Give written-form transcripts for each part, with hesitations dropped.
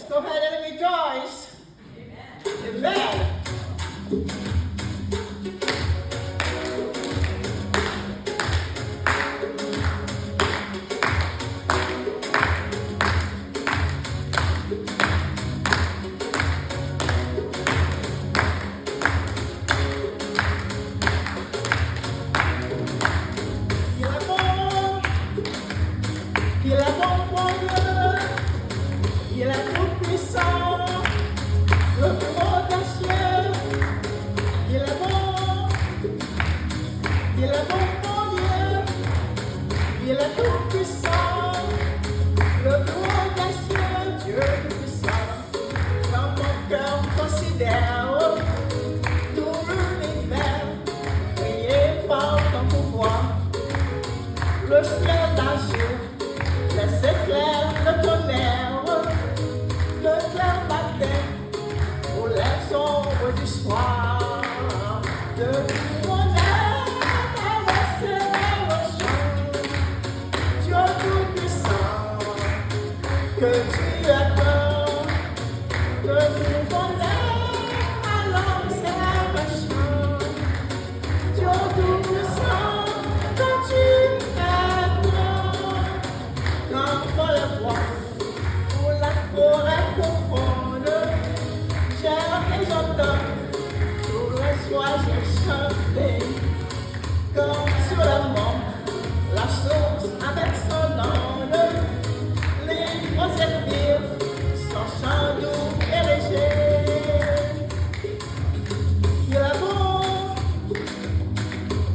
Go ahead and rejoice. Amen. Il est bon pour Dieu, il est tout puissant, le plus haut des cieux. Il est bon pour Dieu, il est tout puissant, le plus haut des cieux. Dieu est tout puissant. Dans mon cœur considère tout l'univers, priez par ton pouvoir, le ciel d'azur. Les éclairs, le tonnerre, le clair matin, pour les ombres du soir. Depuis mon âme, traversé l'ocean, Dieu tout-puissant, que tu es bon. Depuis mon âme, lancé l'ocean, Dieu tout-puissant, que tu es bon. Dans le bois, pour la forêt profonde, j'aime et j'entends tous les soirs j'ai chanté. Comme sur le mont, la source avec son onde, les grands zéphyrs, son chant doux et léger.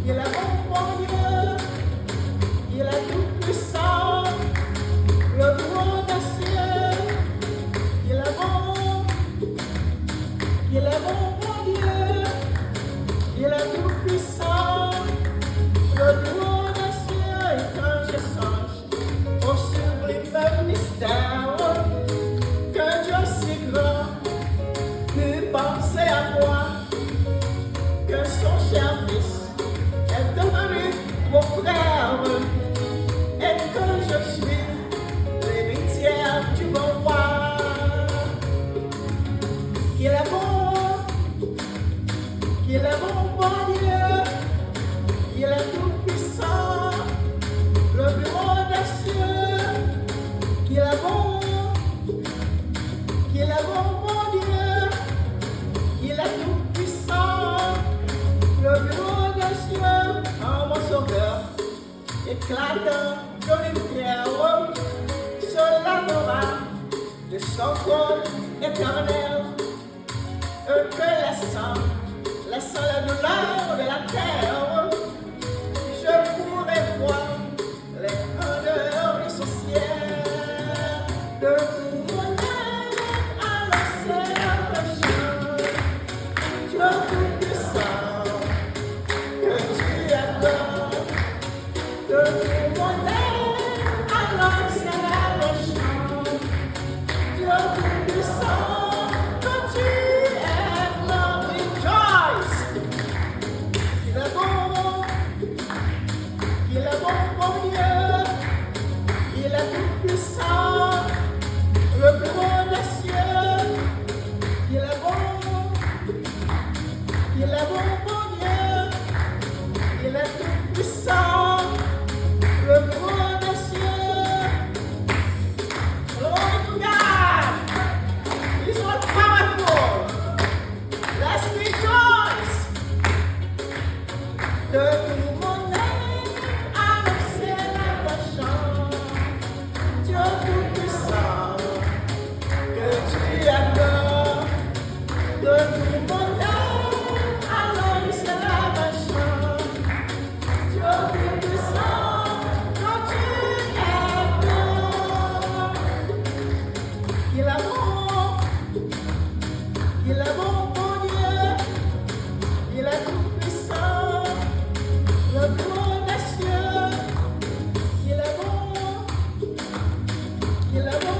Il est bon pour Dieu, il est tout puissant. Le plus haut des cieux, il est bon pour Dieu, il est tout puissant. Le plus haut des cieux, et quand je songe au sublime mystère, que Dieu si grand pu penser à moi, que son cher fils est devenu mon frère, et que je suis tu vas voir qu'il est bon pour Dieu, il est tout puissant, le plus haut des cieux, qu'il est bon pour Dieu, il est tout puissant, le plus haut des cieux, en mon sauveur, éclatant de lumière. Se lavera de son corps éternel, que laissant la douleur de la terre, je pourrais voir les grandeurs de son ciel, de tout mon âme à l'océan prochain. Dieu tout-puissant, que tu es bon, de tout mon âme à l'océan. Le plus haut des cieux, il est bon pour Dieu, il est tout puissant, le plus haut des cieux. Glory to God, He's so powerful. Let's rejoice. De tout mon âme à l'excellent Dieu tout-puissant, que tu es bon, de tout mon âme, alors c'est la vache. Dieu tout-puissant, que tu es bon. Il est bon pour Dieu, il est tout-puissant, le plus haut des cieux, il est bon.